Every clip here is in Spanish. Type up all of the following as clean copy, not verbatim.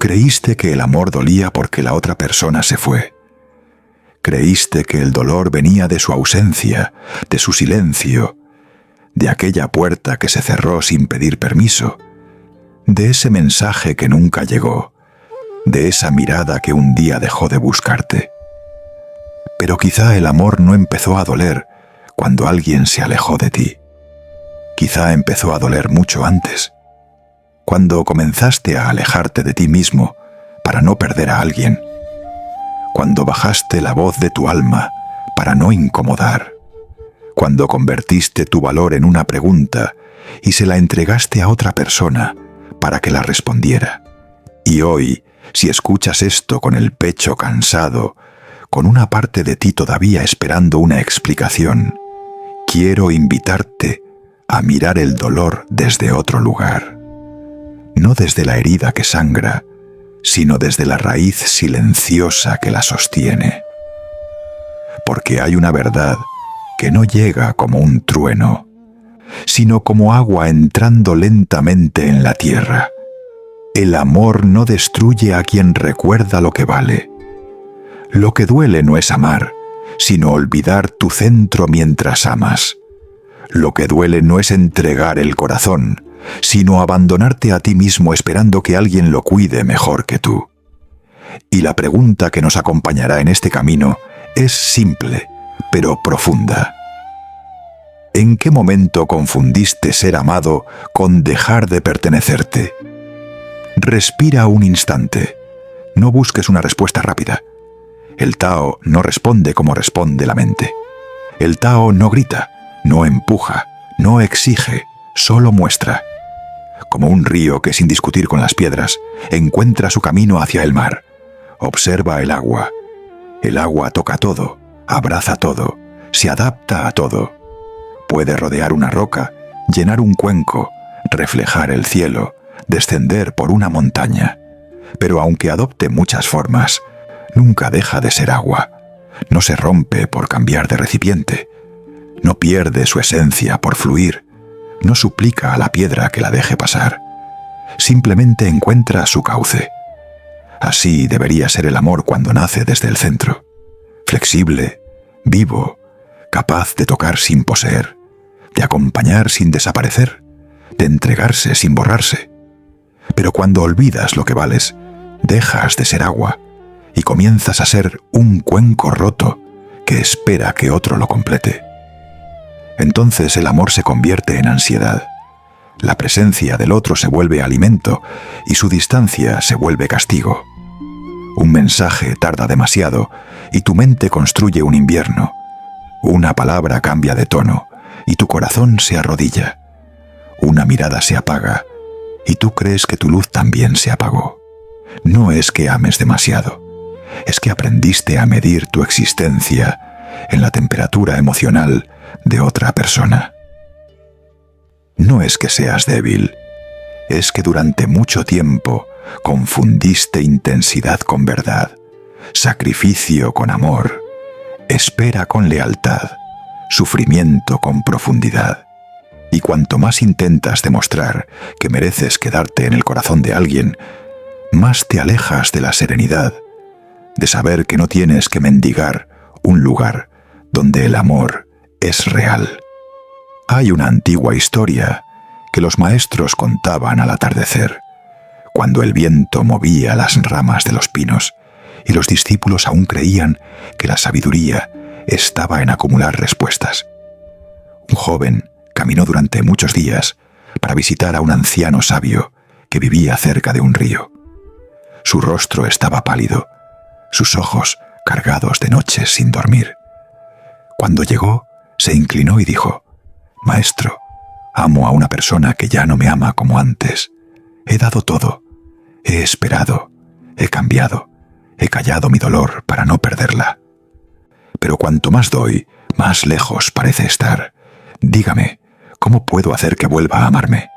Creíste que el amor dolía porque la otra persona se fue. Creíste que el dolor venía de su ausencia, de su silencio, de aquella puerta que se cerró sin pedir permiso, de ese mensaje que nunca llegó, de esa mirada que un día dejó de buscarte. Pero quizá el amor no empezó a doler cuando alguien se alejó de ti. Quizá empezó a doler mucho antes, cuando comenzaste a alejarte de ti mismo para no perder a alguien, cuando bajaste la voz de tu alma para no incomodar, cuando convertiste tu valor en una pregunta y se la entregaste a otra persona para que la respondiera. Y hoy, si escuchas esto con el pecho cansado, con una parte de ti todavía esperando una explicación, quiero invitarte a mirar el dolor desde otro lugar. No desde la herida que sangra, sino desde la raíz silenciosa que la sostiene. Porque hay una verdad que no llega como un trueno, sino como agua entrando lentamente en la tierra. El amor no destruye a quien recuerda lo que vale. Lo que duele no es amar, sino olvidar tu centro mientras amas. Lo que duele no es entregar el corazón, sino abandonarte a ti mismo esperando que alguien lo cuide mejor que tú. Y la pregunta que nos acompañará en este camino es simple, pero profunda. ¿En qué momento confundiste ser amado con dejar de pertenecerte? Respira un instante. No busques una respuesta rápida. El Tao no responde como responde la mente. El Tao no grita, no empuja, no exige, solo muestra. Como un río que sin discutir con las piedras encuentra su camino hacia el mar. Observa el agua. El agua toca todo, abraza todo, se adapta a todo. Puede rodear una roca, llenar un cuenco, reflejar el cielo, descender por una montaña. Pero aunque adopte muchas formas, nunca deja de ser agua. No se rompe por cambiar de recipiente. No pierde su esencia por fluir. No suplica a la piedra que la deje pasar. Simplemente encuentra su cauce. Así debería ser el amor cuando nace desde el centro. Flexible, vivo, capaz de tocar sin poseer, de acompañar sin desaparecer, de entregarse sin borrarse. Pero cuando olvidas lo que vales, dejas de ser agua y comienzas a ser un cuenco roto que espera que otro lo complete. Entonces el amor se convierte en ansiedad. La presencia del otro se vuelve alimento y su distancia se vuelve castigo. Un mensaje tarda demasiado y tu mente construye un invierno. Una palabra cambia de tono y tu corazón se arrodilla. Una mirada se apaga y tú crees que tu luz también se apagó. No es que ames demasiado, es que aprendiste a medir tu existencia en la temperatura emocional de otra persona. No es que seas débil, es que durante mucho tiempo confundiste intensidad con verdad, sacrificio con amor, espera con lealtad, sufrimiento con profundidad. Y cuanto más intentas demostrar que mereces quedarte en el corazón de alguien, más te alejas de la serenidad, de saber que no tienes que mendigar un lugar donde el amor es real. Hay una antigua historia que los maestros contaban al atardecer, cuando el viento movía las ramas de los pinos y los discípulos aún creían que la sabiduría estaba en acumular respuestas. Un joven caminó durante muchos días para visitar a un anciano sabio que vivía cerca de un río. Su rostro estaba pálido, sus ojos cargados de noches sin dormir. Cuando llegó, se inclinó y dijo: «Maestro, amo a una persona que ya no me ama como antes. He dado todo, he esperado, he cambiado, he callado mi dolor para no perderla. Pero cuanto más doy, más lejos parece estar. Dígame, ¿cómo puedo hacer que vuelva a amarme?».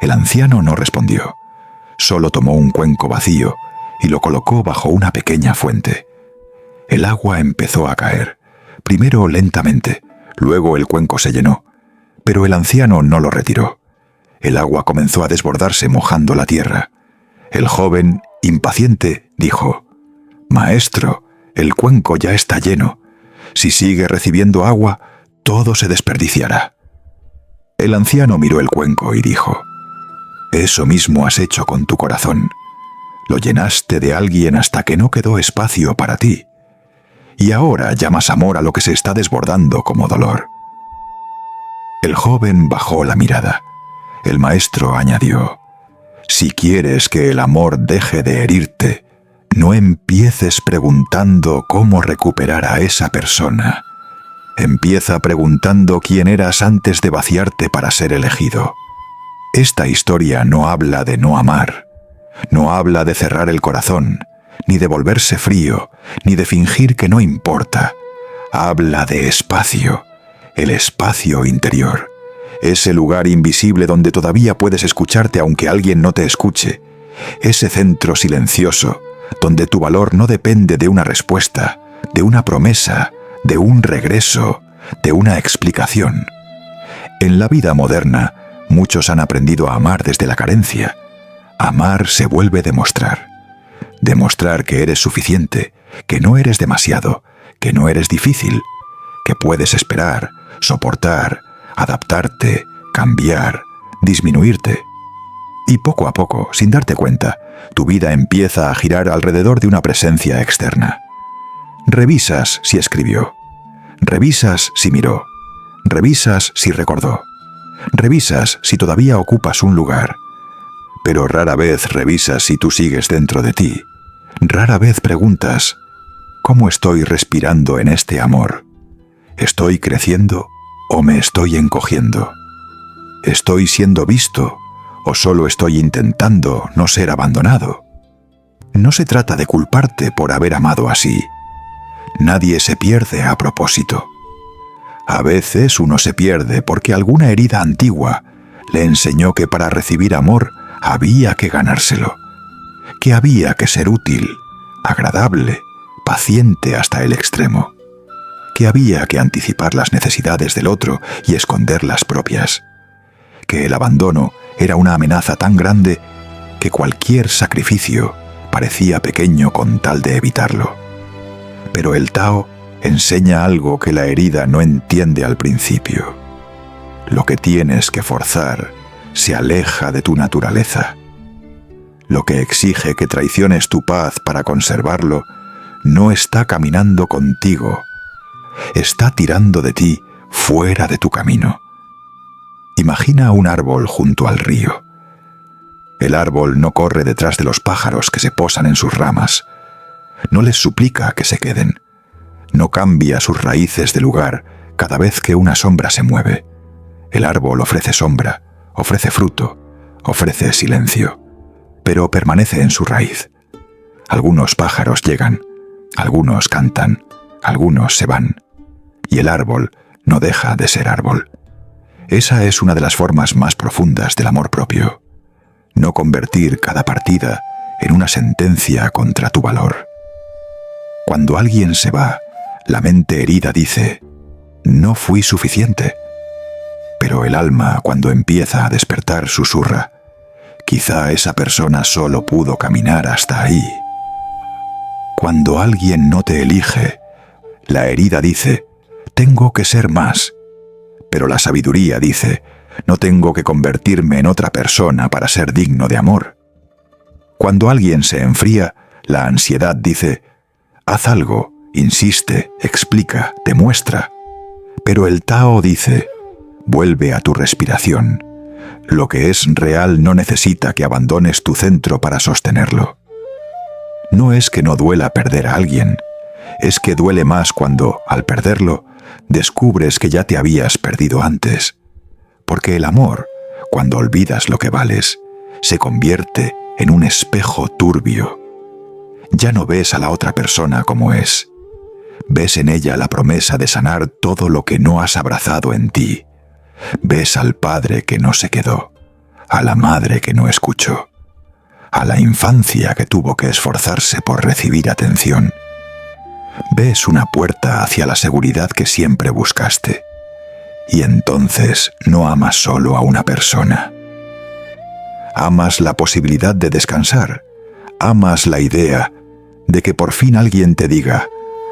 El anciano no respondió. Solo tomó un cuenco vacío y lo colocó bajo una pequeña fuente. El agua empezó a caer, primero lentamente, luego el cuenco se llenó, pero el anciano no lo retiró. El agua comenzó a desbordarse mojando la tierra. El joven, impaciente, dijo: «Maestro, el cuenco ya está lleno. Si sigue recibiendo agua, todo se desperdiciará». El anciano miró el cuenco y dijo: «Eso mismo has hecho con tu corazón. Lo llenaste de alguien hasta que no quedó espacio para ti. Y ahora llamas amor a lo que se está desbordando como dolor». El joven bajó la mirada. El maestro añadió: «Si quieres que el amor deje de herirte, no empieces preguntando cómo recuperar a esa persona. Empieza preguntando quién eras antes de vaciarte para ser elegido». Esta historia no habla de no amar, no habla de cerrar el corazón, ni de volverse frío, ni de fingir que no importa. Habla de espacio, el espacio interior. Ese lugar invisible donde todavía puedes escucharte aunque alguien no te escuche. Ese centro silencioso donde tu valor no depende de una respuesta, de una promesa, de un regreso, de una explicación. En la vida moderna, muchos han aprendido a amar desde la carencia. Amar se vuelve demostrar. Demostrar que eres suficiente, que no eres demasiado, que no eres difícil, que puedes esperar, soportar, adaptarte, cambiar, disminuirte. Y poco a poco, sin darte cuenta, tu vida empieza a girar alrededor de una presencia externa. Revisas si escribió, revisas si miró, revisas si recordó, revisas si todavía ocupas un lugar, pero rara vez revisas si tú sigues dentro de ti. Rara vez preguntas: ¿cómo estoy respirando en este amor? ¿Estoy creciendo o me estoy encogiendo? ¿Estoy siendo visto o solo estoy intentando no ser abandonado? No se trata de culparte por haber amado así. Nadie se pierde a propósito. A veces uno se pierde porque alguna herida antigua le enseñó que para recibir amor había que ganárselo, que había que ser útil, agradable, paciente hasta el extremo, que había que anticipar las necesidades del otro y esconder las propias, que el abandono era una amenaza tan grande que cualquier sacrificio parecía pequeño con tal de evitarlo. Pero el Tao enseña algo que la herida no entiende al principio. Lo que tienes que forzar se aleja de tu naturaleza. Lo que exige que traiciones tu paz para conservarlo no está caminando contigo, está tirando de ti fuera de tu camino. Imagina un árbol junto al río. El árbol no corre detrás de los pájaros que se posan en sus ramas, no les suplica que se queden, no cambia sus raíces de lugar cada vez que una sombra se mueve. El árbol ofrece sombra, ofrece fruto, ofrece silencio, pero permanece en su raíz. Algunos pájaros llegan, algunos cantan, algunos se van, y el árbol no deja de ser árbol. Esa es una de las formas más profundas del amor propio. No convertir cada partida en una sentencia contra tu valor. Cuando alguien se va, la mente herida dice: «No fui suficiente». Pero el alma, cuando empieza a despertar, susurra: «Quizá esa persona solo pudo caminar hasta ahí». Cuando alguien no te elige, la herida dice: «Tengo que ser más». Pero la sabiduría dice: «No tengo que convertirme en otra persona para ser digno de amor». Cuando alguien se enfría, la ansiedad dice: «Haz algo, insiste, explica, demuestra». Pero el Tao dice: «Vuelve a tu respiración. Lo que es real no necesita que abandones tu centro para sostenerlo». No es que no duela perder a alguien, es que duele más cuando, al perderlo, descubres que ya te habías perdido antes. Porque el amor, cuando olvidas lo que vales, se convierte en un espejo turbio. Ya no ves a la otra persona como es. Ves en ella la promesa de sanar todo lo que no has abrazado en ti. Ves al padre que no se quedó, a la madre que no escuchó, a la infancia que tuvo que esforzarse por recibir atención. Ves una puerta hacia la seguridad que siempre buscaste. Y entonces no amas solo a una persona. Amas la posibilidad de descansar, amas la idea de que por fin alguien te diga,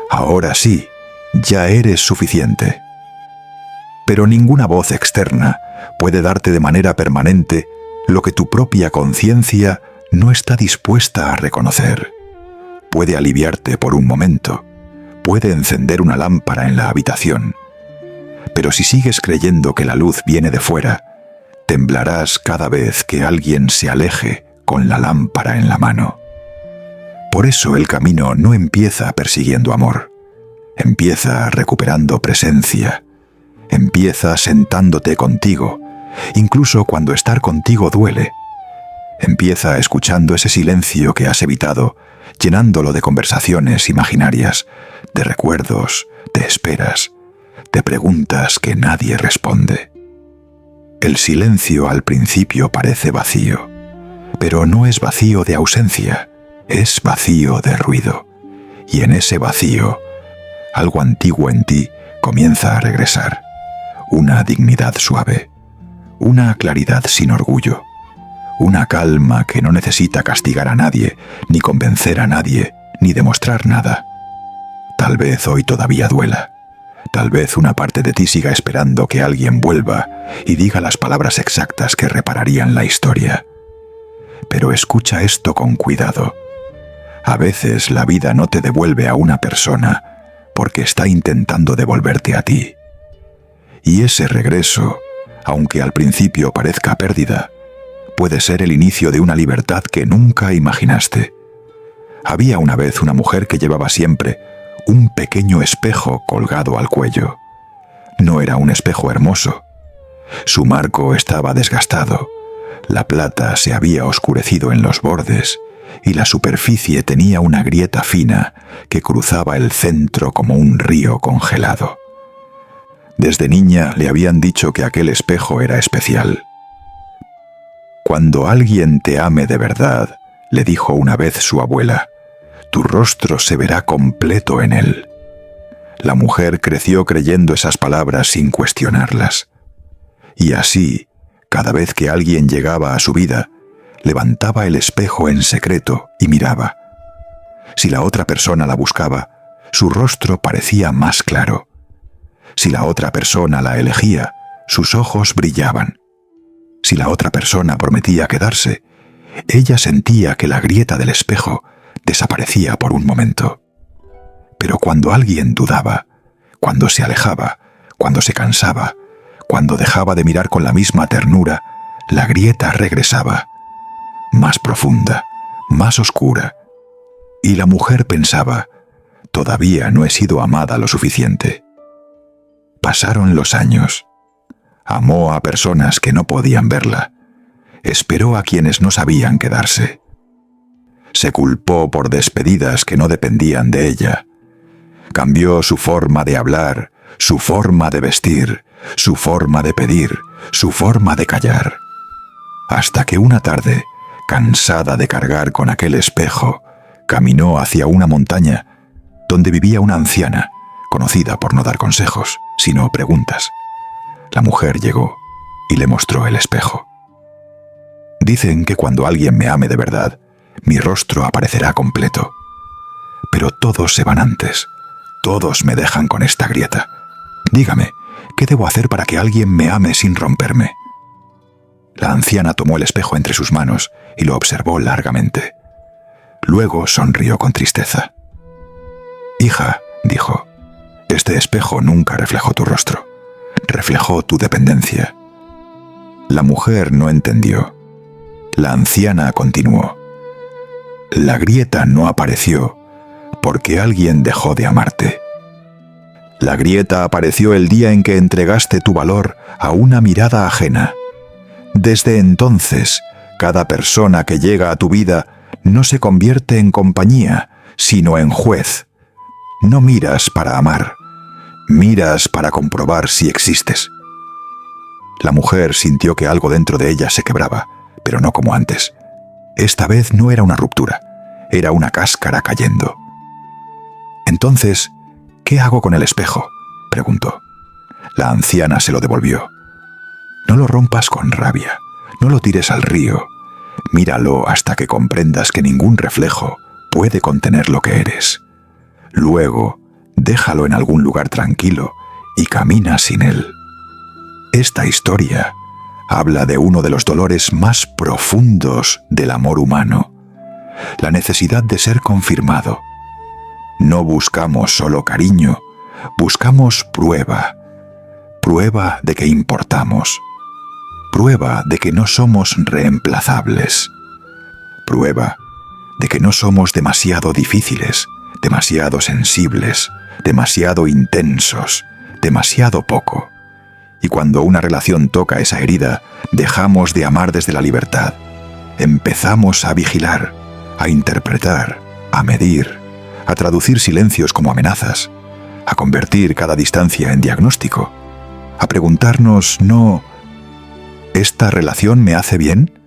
ahora sí, ya eres suficiente. Pero ninguna voz externa puede darte de manera permanente lo que tu propia conciencia no está dispuesta a reconocer. Puede aliviarte por un momento, puede encender una lámpara en la habitación, pero si sigues creyendo que la luz viene de fuera, temblarás cada vez que alguien se aleje con la lámpara en la mano. Por eso el camino no empieza persiguiendo amor, empieza recuperando presencia, empieza sentándote contigo, incluso cuando estar contigo duele. Empieza escuchando ese silencio que has evitado, llenándolo de conversaciones imaginarias, de recuerdos, de esperas, de preguntas que nadie responde. El silencio al principio parece vacío, pero no es vacío de ausencia, es vacío de ruido. Y en ese vacío, algo antiguo en ti comienza a regresar. Una dignidad suave, una claridad sin orgullo, una calma que no necesita castigar a nadie, ni convencer a nadie, ni demostrar nada. Tal vez hoy todavía duela. Tal vez una parte de ti siga esperando que alguien vuelva y diga las palabras exactas que repararían la historia. Pero escucha esto con cuidado. A veces la vida no te devuelve a una persona porque está intentando devolverte a ti. Y ese regreso, aunque al principio parezca pérdida, puede ser el inicio de una libertad que nunca imaginaste. Había una vez una mujer que llevaba siempre un pequeño espejo colgado al cuello. No era un espejo hermoso. Su marco estaba desgastado, la plata se había oscurecido en los bordes y la superficie tenía una grieta fina que cruzaba el centro como un río congelado. Desde niña le habían dicho que aquel espejo era especial. Cuando alguien te ame de verdad, le dijo una vez su abuela, tu rostro se verá completo en él. La mujer creció creyendo esas palabras sin cuestionarlas. Y así, cada vez que alguien llegaba a su vida, levantaba el espejo en secreto y miraba. Si la otra persona la buscaba, su rostro parecía más claro. Si la otra persona la elegía, sus ojos brillaban. Si la otra persona prometía quedarse, ella sentía que la grieta del espejo desaparecía por un momento. Pero cuando alguien dudaba, cuando se alejaba, cuando se cansaba, cuando dejaba de mirar con la misma ternura, la grieta regresaba, más profunda, más oscura. Y la mujer pensaba, todavía no he sido amada lo suficiente. Pasaron los años. Amó a personas que no podían verla. Esperó a quienes no sabían quedarse. Se culpó por despedidas que no dependían de ella. Cambió su forma de hablar, su forma de vestir, su forma de pedir, su forma de callar. Hasta que una tarde, cansada de cargar con aquel espejo, caminó hacia una montaña donde vivía una anciana, conocida por no dar consejos, sino preguntas. La mujer llegó y le mostró el espejo. Dicen que cuando alguien me ame de verdad, mi rostro aparecerá completo. Pero todos se van antes. Todos me dejan con esta grieta. Dígame, ¿qué debo hacer para que alguien me ame sin romperme? La anciana tomó el espejo entre sus manos y lo observó largamente. Luego sonrió con tristeza. Hija, dijo, este espejo nunca reflejó tu rostro. Reflejó tu dependencia. La mujer no entendió. La anciana continuó. La grieta no apareció porque alguien dejó de amarte. La grieta apareció el día en que entregaste tu valor a una mirada ajena. Desde entonces, cada persona que llega a tu vida no se convierte en compañía, sino en juez. No miras para amar, miras para comprobar si existes. La mujer sintió que algo dentro de ella se quebraba, pero no como antes. Esta vez no era una ruptura, era una cáscara cayendo. Entonces, ¿qué hago con el espejo?, preguntó. La anciana se lo devolvió. No lo rompas con rabia, no lo tires al río. Míralo hasta que comprendas que ningún reflejo puede contener lo que eres. Luego, déjalo en algún lugar tranquilo y camina sin él. Esta historia habla de uno de los dolores más profundos del amor humano, la necesidad de ser confirmado. No buscamos solo cariño, buscamos prueba de que importamos, prueba de que no somos reemplazables, prueba de que no somos demasiado difíciles, demasiado sensibles, demasiado intensos, demasiado poco. Y cuando una relación toca esa herida, dejamos de amar desde la libertad. Empezamos a vigilar, a interpretar, a medir, a traducir silencios como amenazas, a convertir cada distancia en diagnóstico, a preguntarnos no ¿esta relación me hace bien?,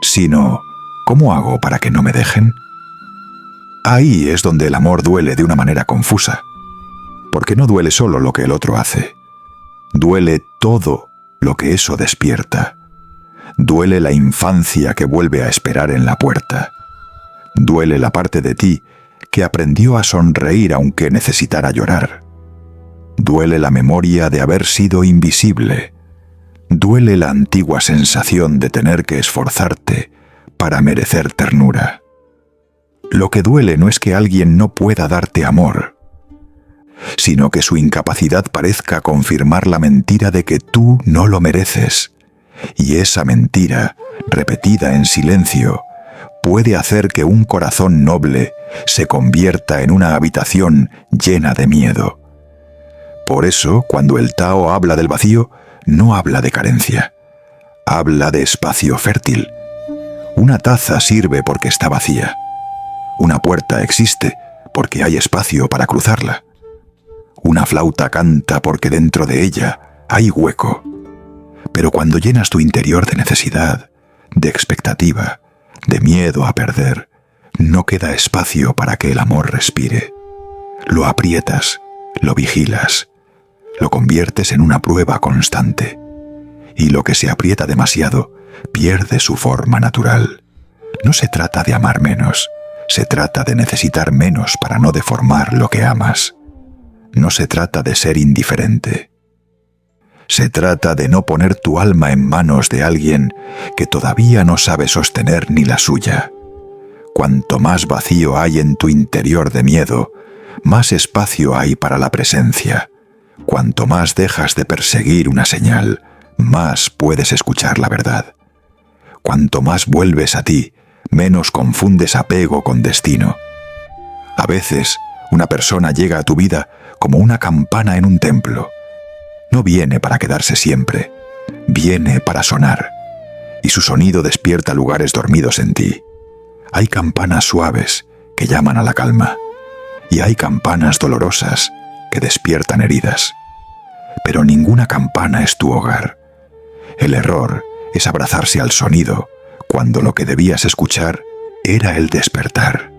sino ¿cómo hago para que no me dejen? Ahí es donde el amor duele de una manera confusa, porque no duele solo lo que el otro hace. Duele todo lo que eso despierta. Duele la infancia que vuelve a esperar en la puerta. Duele la parte de ti que aprendió a sonreír aunque necesitara llorar. Duele la memoria de haber sido invisible. Duele la antigua sensación de tener que esforzarte para merecer ternura. Lo que duele no es que alguien no pueda darte amor, sino que su incapacidad parezca confirmar la mentira de que tú no lo mereces, y esa mentira, repetida en silencio, puede hacer que un corazón noble se convierta en una habitación llena de miedo. Por eso, cuando el Tao habla del vacío, no habla de carencia, habla de espacio fértil. Una taza sirve porque está vacía. Una puerta existe porque hay espacio para cruzarla. Una flauta canta porque dentro de ella hay hueco. Pero cuando llenas tu interior de necesidad, de expectativa, de miedo a perder, no queda espacio para que el amor respire. Lo aprietas, lo vigilas, lo conviertes en una prueba constante. Y lo que se aprieta demasiado pierde su forma natural. No se trata de amar menos, se trata de necesitar menos para no deformar lo que amas. No se trata de ser indiferente. Se trata de no poner tu alma en manos de alguien que todavía no sabe sostener ni la suya. Cuanto más vacío hay en tu interior de miedo, más espacio hay para la presencia. Cuanto más dejas de perseguir una señal, más puedes escuchar la verdad. Cuanto más vuelves a ti, menos confundes apego con destino. A veces, una persona llega a tu vida como una campana en un templo. No viene para quedarse siempre, viene para sonar, y su sonido despierta lugares dormidos en ti. Hay campanas suaves que llaman a la calma, y hay campanas dolorosas que despiertan heridas. Pero ninguna campana es tu hogar. El error es abrazarse al sonido cuando lo que debías escuchar era el despertar.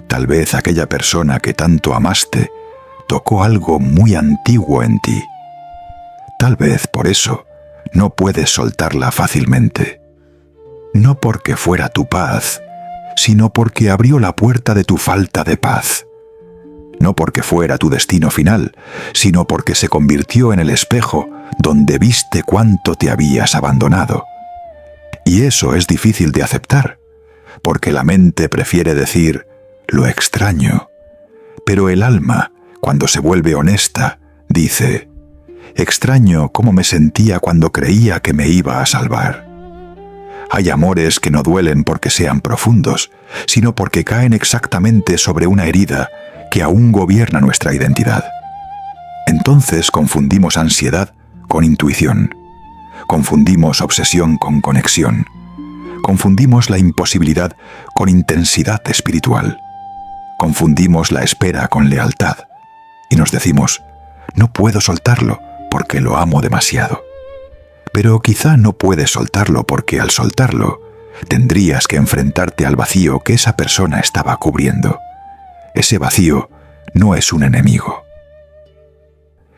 Tal vez aquella persona que tanto amaste tocó algo muy antiguo en ti. Tal vez por eso no puedes soltarla fácilmente. No porque fuera tu paz, sino porque abrió la puerta de tu falta de paz. No porque fuera tu destino final, sino porque se convirtió en el espejo donde viste cuánto te habías abandonado. Y eso es difícil de aceptar, porque la mente prefiere decir, lo extraño. Pero el alma, cuando se vuelve honesta, dice, extraño cómo me sentía cuando creía que me iba a salvar. Hay amores que no duelen porque sean profundos, sino porque caen exactamente sobre una herida que aún gobierna nuestra identidad. Entonces confundimos ansiedad con intuición. Confundimos obsesión con conexión. Confundimos la imposibilidad con intensidad espiritual. Confundimos la espera con lealtad. Y nos decimos, no puedo soltarlo porque lo amo demasiado. Pero quizá no puedes soltarlo porque al soltarlo tendrías que enfrentarte al vacío que esa persona estaba cubriendo. Ese vacío no es un enemigo.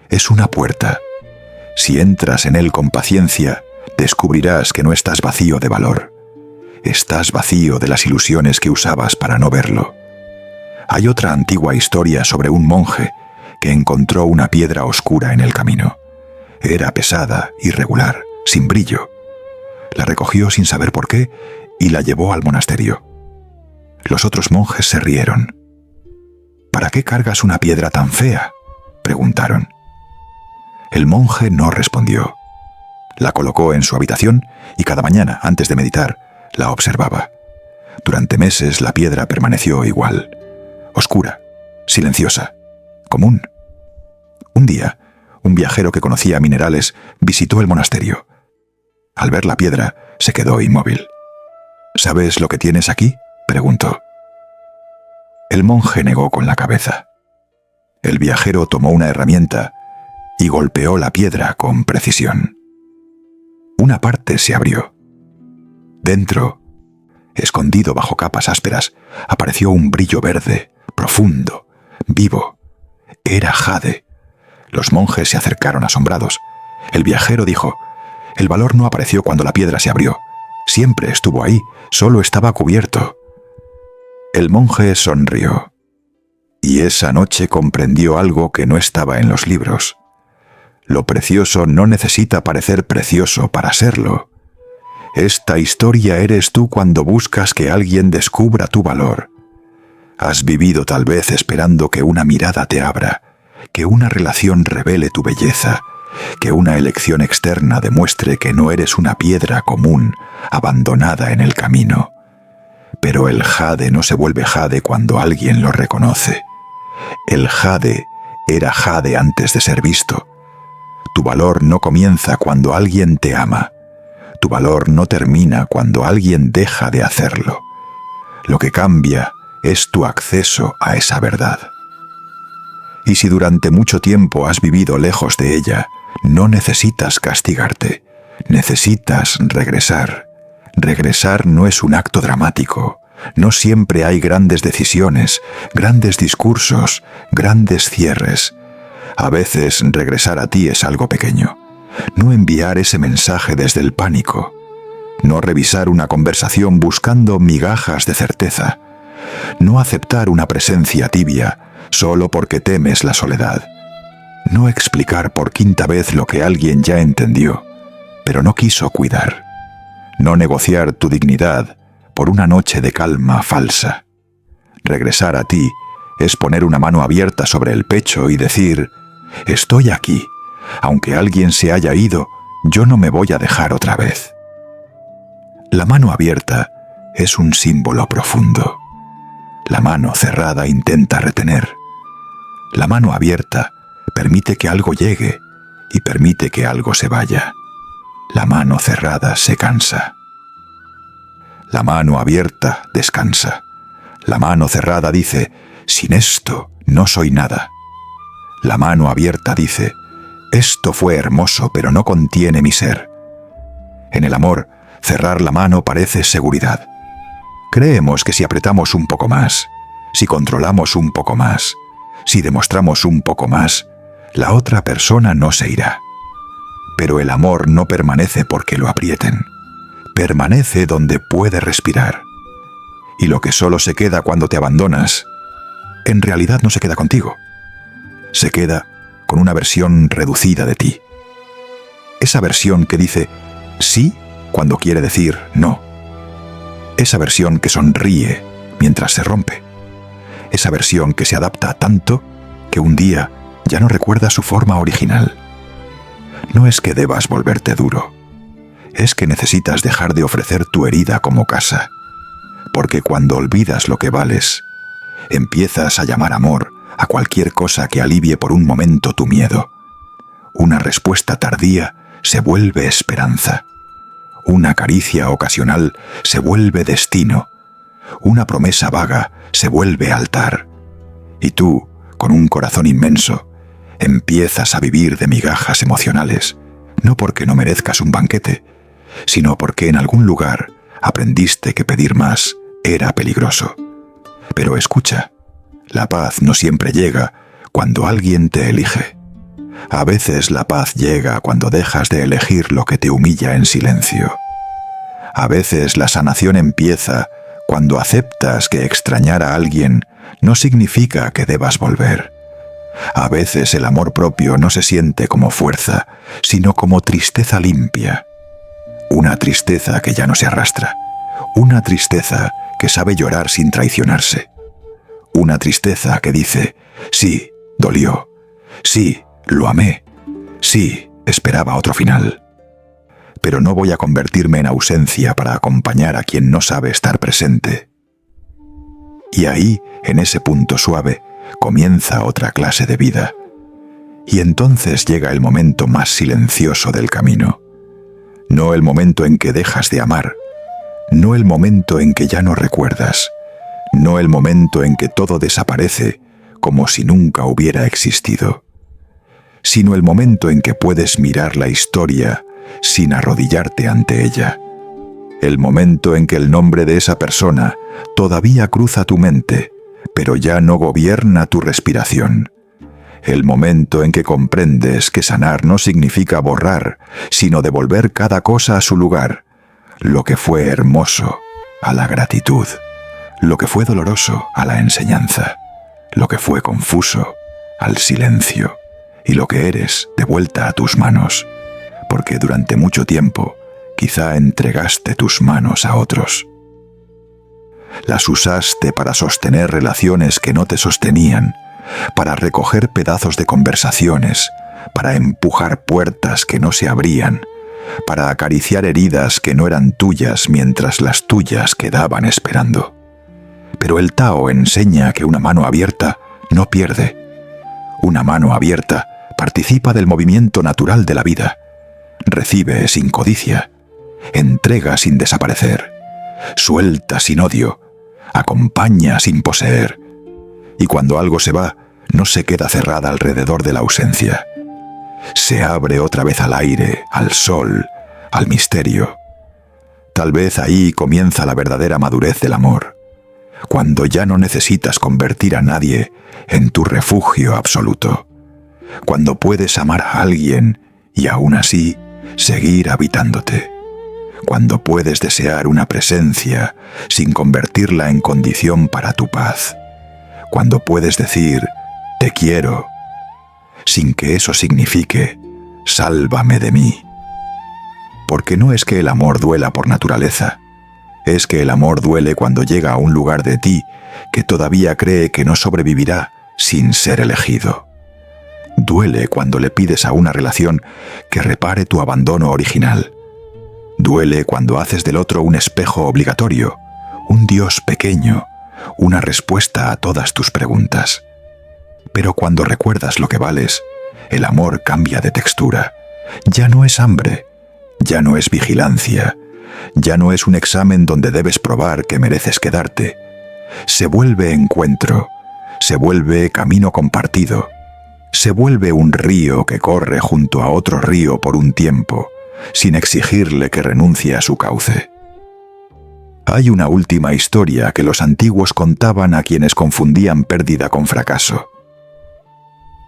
Es una puerta. Si entras en él con paciencia, descubrirás que no estás vacío de valor, Estás vacío de las ilusiones que usabas para no verlo. Hay otra antigua historia sobre un monje que encontró una piedra oscura en el camino. Era pesada, irregular, sin brillo. La recogió sin saber por qué y la llevó al monasterio. Los otros monjes se rieron. ¿Para qué cargas una piedra tan fea?, preguntaron. El monje no respondió. La colocó en su habitación y cada mañana, antes de meditar, la observaba. Durante meses la piedra permaneció igual, oscura, silenciosa, común. Un día, un viajero que conocía minerales visitó el monasterio. Al ver la piedra, se quedó inmóvil. ¿Sabes lo que tienes aquí?, preguntó. El monje negó con la cabeza. El viajero tomó una herramienta y golpeó la piedra con precisión. Una parte se abrió. Dentro, escondido bajo capas ásperas, apareció un brillo verde, profundo, vivo. Era jade. Los monjes se acercaron asombrados. El viajero dijo: «El valor no apareció cuando la piedra se abrió. Siempre estuvo ahí, solo estaba cubierto». El monje sonrió. Y esa noche comprendió algo que no estaba en los libros. Lo precioso no necesita parecer precioso para serlo. Esta historia eres tú cuando buscas que alguien descubra tu valor. Has vivido tal vez esperando que una mirada te abra, que una relación revele tu belleza, que una elección externa demuestre que no eres una piedra común, abandonada en el camino. Pero el jade no se vuelve jade cuando alguien lo reconoce. El jade era jade antes de ser visto. Tu valor no comienza cuando alguien te ama. Tu valor no termina cuando alguien deja de hacerlo. Lo que cambia es tu acceso a esa verdad. Y si durante mucho tiempo has vivido lejos de ella, no necesitas castigarte. Necesitas regresar. Regresar no es un acto dramático. No siempre hay grandes decisiones, grandes discursos, grandes cierres. A veces regresar a ti es algo pequeño. No enviar ese mensaje desde el pánico. No revisar una conversación buscando migajas de certeza. No aceptar una presencia tibia solo porque temes la soledad. No explicar por quinta vez lo que alguien ya entendió, pero no quiso cuidar. No negociar tu dignidad por una noche de calma falsa. Regresar a ti es poner una mano abierta sobre el pecho y decir: «Estoy aquí. Aunque alguien se haya ido, yo no me voy a dejar otra vez». La mano abierta es un símbolo profundo. La mano cerrada intenta retener. La mano abierta permite que algo llegue y permite que algo se vaya. La mano cerrada se cansa. La mano abierta descansa. La mano cerrada dice: «Sin esto no soy nada». La mano abierta dice: «Esto fue hermoso, pero no contiene mi ser». En el amor, cerrar la mano parece seguridad. Creemos que si apretamos un poco más, si controlamos un poco más, si demostramos un poco más, la otra persona no se irá. Pero el amor no permanece porque lo aprieten. Permanece donde puede respirar. Y lo que solo se queda cuando te abandonas, en realidad no se queda contigo. Se queda con una versión reducida de ti. Esa versión que dice sí cuando quiere decir no. Esa versión que sonríe mientras se rompe. Esa versión que se adapta tanto que un día ya no recuerda su forma original. No es que debas volverte duro. Es que necesitas dejar de ofrecer tu herida como casa. Porque cuando olvidas lo que vales, empiezas a llamar amor a cualquier cosa que alivie por un momento tu miedo. Una respuesta tardía se vuelve esperanza. Una caricia ocasional se vuelve destino. Una promesa vaga se vuelve altar. Y tú, con un corazón inmenso, empiezas a vivir de migajas emocionales, no porque no merezcas un banquete, sino porque en algún lugar aprendiste que pedir más era peligroso. Pero escucha, la paz no siempre llega cuando alguien te elige. A veces la paz llega cuando dejas de elegir lo que te humilla en silencio. A veces la sanación empieza cuando aceptas que extrañar a alguien no significa que debas volver. A veces el amor propio no se siente como fuerza, sino como tristeza limpia. Una tristeza que ya no se arrastra. Una tristeza que sabe llorar sin traicionarse. Una tristeza que dice, sí, dolió. Sí, lo amé. Sí, esperaba otro final. Pero no voy a convertirme en ausencia para acompañar a quien no sabe estar presente. Y ahí, en ese punto suave, comienza otra clase de vida. Y entonces llega el momento más silencioso del camino. No el momento en que dejas de amar, no el momento en que ya no recuerdas, no el momento en que todo desaparece como si nunca hubiera existido, sino el momento en que puedes mirar la historia sin arrodillarte ante ella. El momento en que el nombre de esa persona todavía cruza tu mente, pero ya no gobierna tu respiración. El momento en que comprendes que sanar no significa borrar, sino devolver cada cosa a su lugar. Lo que fue hermoso, a la gratitud. Lo que fue doloroso, a la enseñanza. Lo que fue confuso, al silencio. Y lo que eres, de vuelta a tus manos. Porque durante mucho tiempo, quizá entregaste tus manos a otros. Las usaste para sostener relaciones que no te sostenían, para recoger pedazos de conversaciones, para empujar puertas que no se abrían, para acariciar heridas que no eran tuyas mientras las tuyas quedaban esperando. Pero el Tao enseña que una mano abierta no pierde. Una mano abierta participa del movimiento natural de la vida. Recibe sin codicia, entrega sin desaparecer, suelta sin odio, acompaña sin poseer. Y cuando algo se va, no se queda cerrada alrededor de la ausencia. Se abre otra vez al aire, al sol, al misterio. Tal vez ahí comienza la verdadera madurez del amor, cuando ya no necesitas convertir a nadie en tu refugio absoluto, cuando puedes amar a alguien y aún así seguir habitándote, cuando puedes desear una presencia sin convertirla en condición para tu paz, cuando puedes decir «te quiero», sin que eso signifique «sálvame de mí». Porque no es que el amor duela por naturaleza, es que el amor duele cuando llega a un lugar de ti que todavía cree que no sobrevivirá sin ser elegido. Duele cuando le pides a una relación que repare tu abandono original. Duele cuando haces del otro un espejo obligatorio, un Dios pequeño, una respuesta a todas tus preguntas. Pero cuando recuerdas lo que vales, el amor cambia de textura. Ya no es hambre, ya no es vigilancia, ya no es un examen donde debes probar que mereces quedarte. Se vuelve encuentro, se vuelve camino compartido, se vuelve un río que corre junto a otro río por un tiempo, sin exigirle que renuncie a su cauce. Hay una última historia que los antiguos contaban a quienes confundían pérdida con fracaso.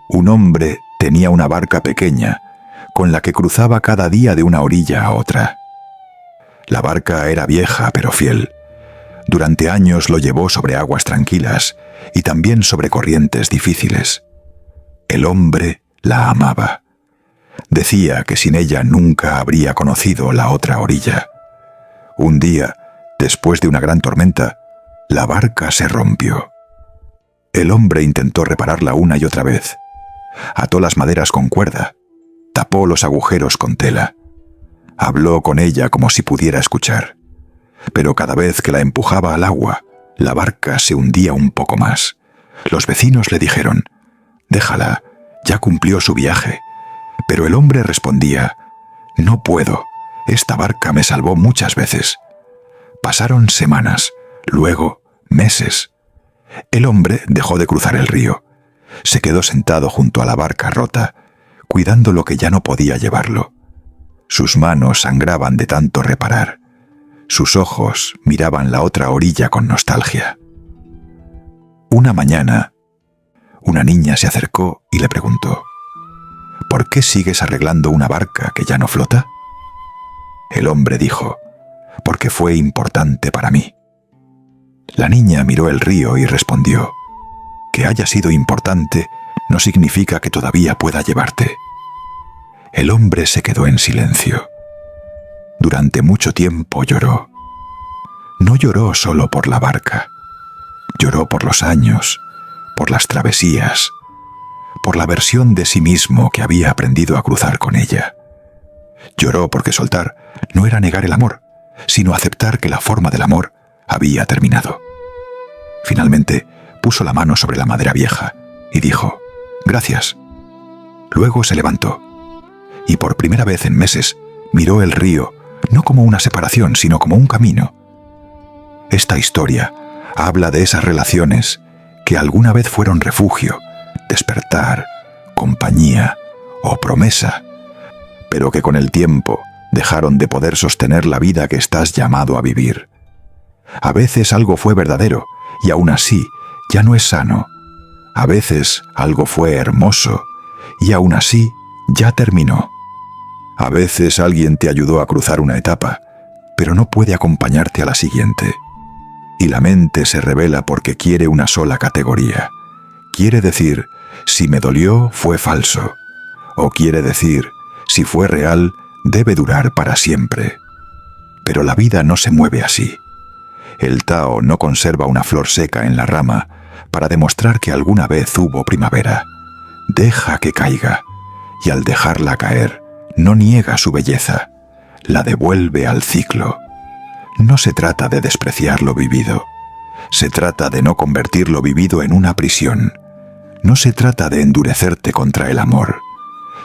Un hombre tenía una barca pequeña, con la que cruzaba cada día de una orilla a otra. La barca era vieja pero fiel. Durante años lo llevó sobre aguas tranquilas y también sobre corrientes difíciles. El hombre la amaba. Decía que sin ella nunca habría conocido la otra orilla. Un día, después de una gran tormenta, la barca se rompió. El hombre intentó repararla una y otra vez. Ató las maderas con cuerda, tapó los agujeros con tela. Habló con ella como si pudiera escuchar. Pero cada vez que la empujaba al agua, la barca se hundía un poco más. Los vecinos le dijeron: «Déjala, ya cumplió su viaje». Pero el hombre respondía: «No puedo, esta barca me salvó muchas veces». Pasaron semanas, luego meses. El hombre dejó de cruzar el río. Se quedó sentado junto a la barca rota, cuidando lo que ya no podía llevarlo. Sus manos sangraban de tanto reparar. Sus ojos miraban la otra orilla con nostalgia. Una mañana, una niña se acercó y le preguntó: «¿Por qué sigues arreglando una barca que ya no flota?». El hombre dijo: porque fue importante para mí. La niña miró el río y respondió: que haya sido importante no significa que todavía pueda llevarte. El hombre se quedó en silencio. Durante mucho tiempo lloró. No lloró solo por la barca. Lloró por los años, por las travesías, por la versión de sí mismo que había aprendido a cruzar con ella. Lloró porque soltar no era negar el amor, sino aceptar que la forma del amor había terminado. Finalmente, puso la mano sobre la madera vieja y dijo: «Gracias». Luego se levantó y por primera vez en meses miró el río no como una separación, sino como un camino. Esta historia habla de esas relaciones que alguna vez fueron refugio, despertar, compañía o promesa, pero que con el tiempo dejaron de poder sostener la vida que estás llamado a vivir. A veces algo fue verdadero y aún así ya no es sano. A veces algo fue hermoso y aún así ya terminó. A veces alguien te ayudó a cruzar una etapa, pero no puede acompañarte a la siguiente. Y la mente se revela porque quiere una sola categoría. Quiere decir, si me dolió, fue falso. O quiere decir, si fue real, debe durar para siempre. Pero la vida no se mueve así. El Tao no conserva una flor seca en la rama para demostrar que alguna vez hubo primavera. Deja que caiga, y al dejarla caer, no niega su belleza, la devuelve al ciclo. No se trata de despreciar lo vivido. Se trata de no convertir lo vivido en una prisión. No se trata de endurecerte contra el amor.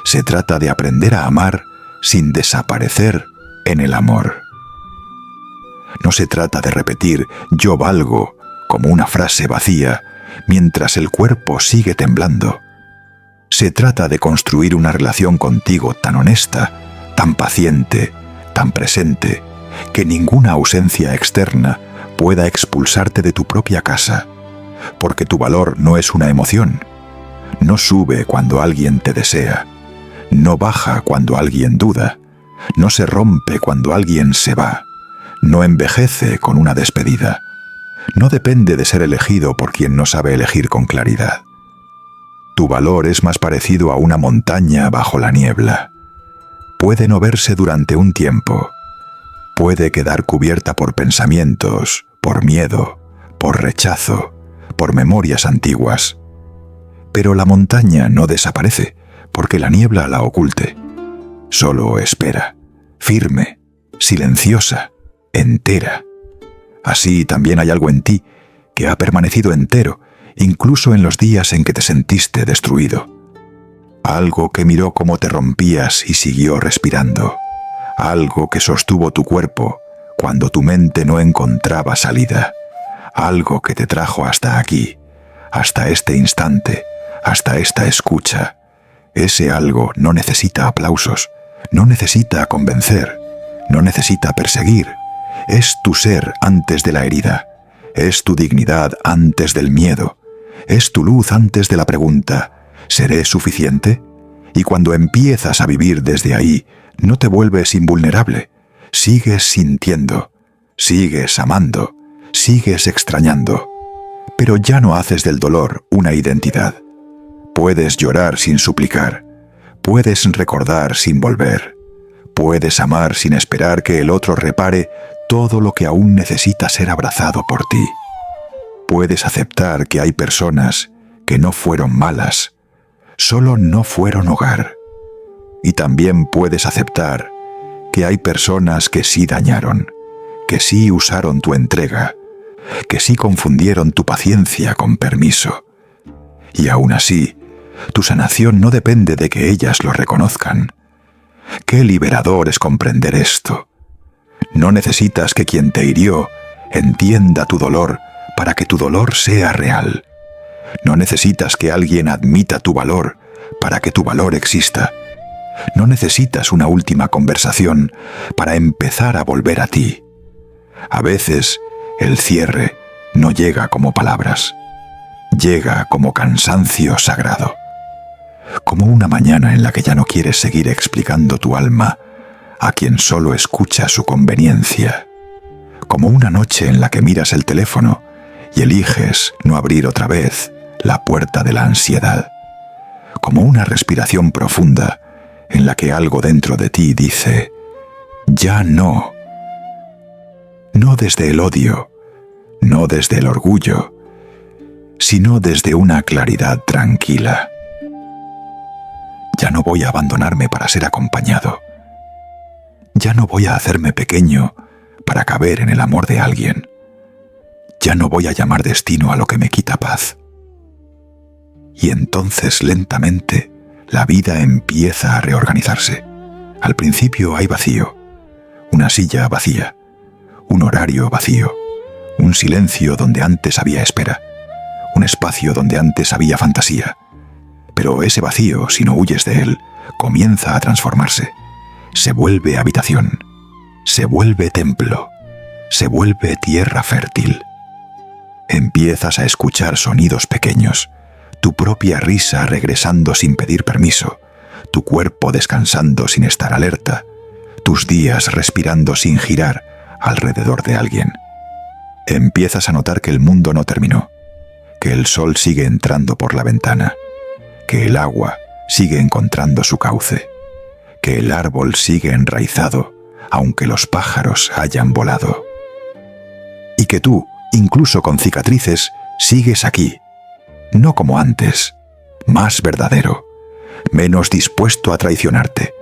Se trata de aprender a amar sin desaparecer en el amor. No se trata de repetir «yo valgo» como una frase vacía mientras el cuerpo sigue temblando. Se trata de construir una relación contigo tan honesta, tan paciente, tan presente, que ninguna ausencia externa pueda expulsarte de tu propia casa, porque tu valor no es una emoción. No sube cuando alguien te desea, no baja cuando alguien duda, no se rompe cuando alguien se va, no envejece con una despedida, no depende de ser elegido por quien no sabe elegir con claridad. Tu valor es más parecido a una montaña bajo la niebla. Puede no verse durante un tiempo. Puede quedar cubierta por pensamientos, por miedo, por rechazo, por memorias antiguas. Pero la montaña no desaparece porque la niebla la oculte. Solo espera, firme, silenciosa, entera. Así también hay algo en ti que ha permanecido entero, incluso en los días en que te sentiste destruido. Algo que miró cómo te rompías y siguió respirando. Algo que sostuvo tu cuerpo cuando tu mente no encontraba salida. Algo que te trajo hasta aquí, hasta este instante, hasta esta escucha. Ese algo no necesita aplausos, no necesita convencer, no necesita perseguir. Es tu ser antes de la herida. Es tu dignidad antes del miedo. Es tu luz antes de la pregunta, ¿seré suficiente? Y cuando empiezas a vivir desde ahí, no te vuelves invulnerable. Sigues sintiendo, sigues amando, sigues extrañando. Pero ya no haces del dolor una identidad. Puedes llorar sin suplicar. Puedes recordar sin volver. Puedes amar sin esperar que el otro repare todo lo que aún necesita ser abrazado por ti. Puedes aceptar que hay personas que no fueron malas, solo no fueron hogar. Y también puedes aceptar que hay personas que sí dañaron, que sí usaron tu entrega, que sí confundieron tu paciencia con permiso. Y aún así, tu sanación no depende de que ellas lo reconozcan. Qué liberador es comprender esto. No necesitas que quien te hirió entienda tu dolor para que tu dolor sea real. No necesitas que alguien admita tu valor para que tu valor exista. No necesitas una última conversación para empezar a volver a ti. A veces, el cierre no llega como palabras. Llega como cansancio sagrado. Como una mañana en la que ya no quieres seguir explicando tu alma a quien solo escucha su conveniencia. como una noche en la que miras el teléfono y eliges no abrir otra vez la puerta de la ansiedad, como una respiración profunda en la que algo dentro de ti dice, ya no. No desde el odio, no desde el orgullo, sino desde una claridad tranquila. Ya no voy a abandonarme para ser acompañado. Ya no voy a hacerme pequeño para caber en el amor de alguien. Ya no voy a llamar destino a lo que me quita paz. Y entonces lentamente la vida empieza a reorganizarse. Al principio hay vacío, una silla vacía, un horario vacío, un silencio donde antes había espera, un espacio donde antes había fantasía. Pero ese vacío, si no huyes de él, comienza a transformarse. Se vuelve habitación, se vuelve templo, se vuelve tierra fértil. Empiezas a escuchar sonidos pequeños, tu propia risa regresando sin pedir permiso, tu cuerpo descansando sin estar alerta, tus días respirando sin girar alrededor de alguien. Empiezas a notar que el mundo no terminó, que el sol sigue entrando por la ventana, que el agua sigue encontrando su cauce, que el árbol sigue enraizado, aunque los pájaros hayan volado. Y que tú, incluso con cicatrices, sigues aquí, no como antes, más verdadero, menos dispuesto a traicionarte,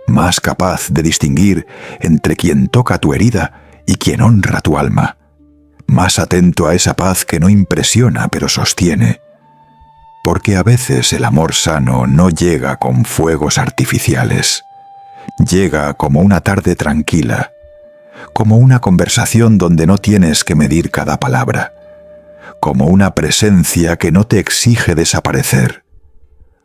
más capaz de distinguir entre quien toca tu herida y quien honra tu alma, más atento a esa paz que no impresiona pero sostiene, porque a veces el amor sano no llega con fuegos artificiales, llega como una tarde tranquila, como una conversación donde no tienes que medir cada palabra, como una presencia que no te exige desaparecer,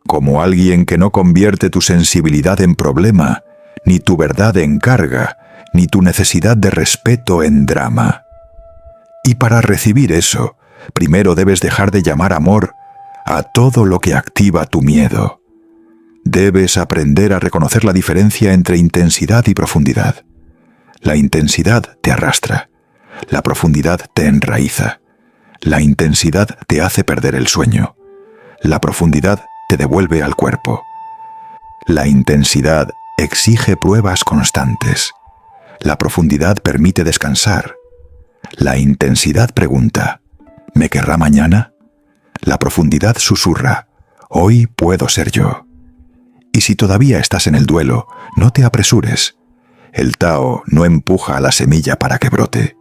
como alguien que no convierte tu sensibilidad en problema, ni tu verdad en carga, ni tu necesidad de respeto en drama. Y para recibir eso, primero debes dejar de llamar amor a todo lo que activa tu miedo. Debes aprender a reconocer la diferencia entre intensidad y profundidad. La intensidad te arrastra, la profundidad te enraiza. La intensidad te hace perder el sueño. La profundidad te devuelve al cuerpo. La intensidad exige pruebas constantes. La profundidad permite descansar. La intensidad pregunta, ¿me querrá mañana? La profundidad susurra, hoy puedo ser yo. Y si todavía estás en el duelo, no te apresures. El Tao no empuja a la semilla para que brote.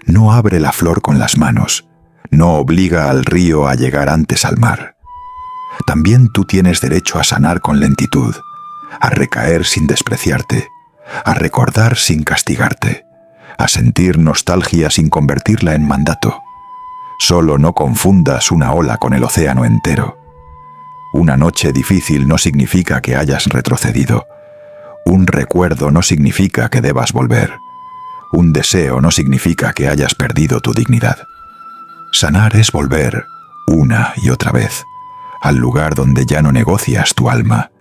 No abre la flor con las manos. No obliga al río a llegar antes al mar. También tú tienes derecho a sanar con lentitud, a recaer sin despreciarte, a recordar sin castigarte, a sentir nostalgia sin convertirla en mandato. Solo no confundas una ola con el océano entero. Una noche difícil no significa que hayas retrocedido. Un recuerdo no significa que debas volver. Un deseo no significa que hayas perdido tu dignidad. Sanar es volver, una y otra vez, al lugar donde ya no negocias tu alma.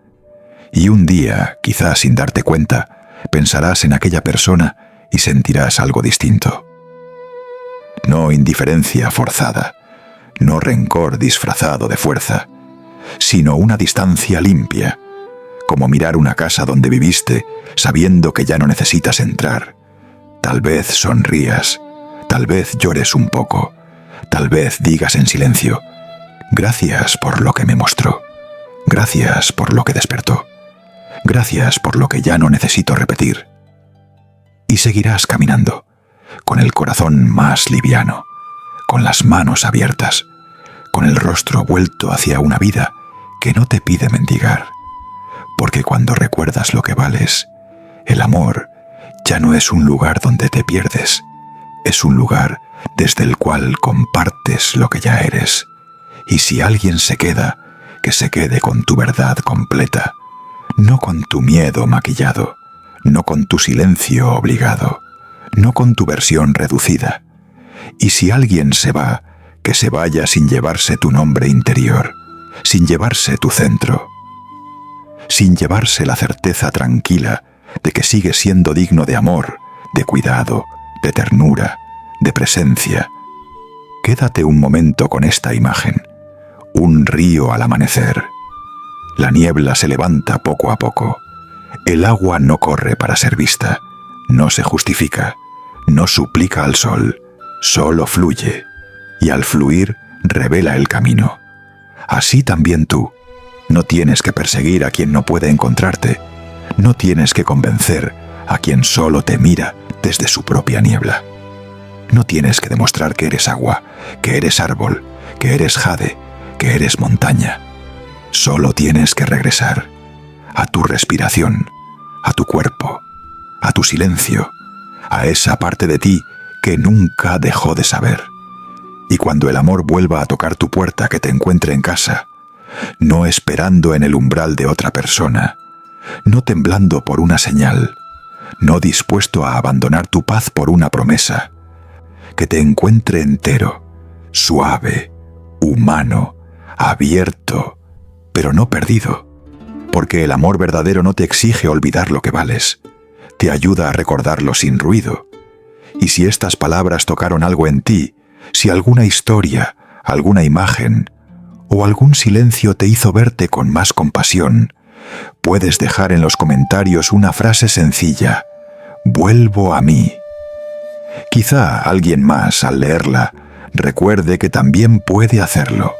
Y un día, quizás sin darte cuenta, pensarás en aquella persona y sentirás algo distinto. No indiferencia forzada, no rencor disfrazado de fuerza, sino una distancia limpia, como mirar una casa donde viviste sabiendo que ya no necesitas entrar. Tal vez sonrías, tal vez llores un poco, tal vez digas en silencio, gracias por lo que me mostró, gracias por lo que despertó, gracias por lo que ya no necesito repetir. Y seguirás caminando, con el corazón más liviano, con las manos abiertas, con el rostro vuelto hacia una vida que no te pide mendigar, porque cuando recuerdas lo que vales, el amor ya no es un lugar donde te pierdes, es un lugar desde el cual compartes lo que ya eres. Y si alguien se queda, que se quede con tu verdad completa, no con tu miedo maquillado, no con tu silencio obligado, no con tu versión reducida. Y si alguien se va, que se vaya sin llevarse tu nombre interior, sin llevarse tu centro, sin llevarse la certeza tranquila de que sigues siendo digno de amor, de cuidado, de ternura, de presencia. Quédate un momento con esta imagen. Un río al amanecer. La niebla se levanta poco a poco. El agua no corre para ser vista, no se justifica, no suplica al sol, solo fluye, y al fluir revela el camino. Así también tú. No tienes que perseguir a quien no puede encontrarte, no tienes que convencer a quien solo te mira desde su propia niebla. No tienes que demostrar que eres agua, que eres árbol, que eres jade, que eres montaña. Solo tienes que regresar a tu respiración, a tu cuerpo, a tu silencio, a esa parte de ti que nunca dejó de saber. Y cuando el amor vuelva a tocar tu puerta, que te encuentre en casa, no esperando en el umbral de otra persona, no temblando por una señal, no dispuesto a abandonar tu paz por una promesa, que te encuentre entero, suave, humano, abierto, pero no perdido, porque el amor verdadero no te exige olvidar lo que vales, te ayuda a recordarlo sin ruido. Y si estas palabras tocaron algo en ti, si alguna historia, alguna imagen o algún silencio te hizo verte con más compasión, puedes dejar en los comentarios una frase sencilla: vuelvo a mí. Quizá alguien más, al leerla, recuerde que también puede hacerlo.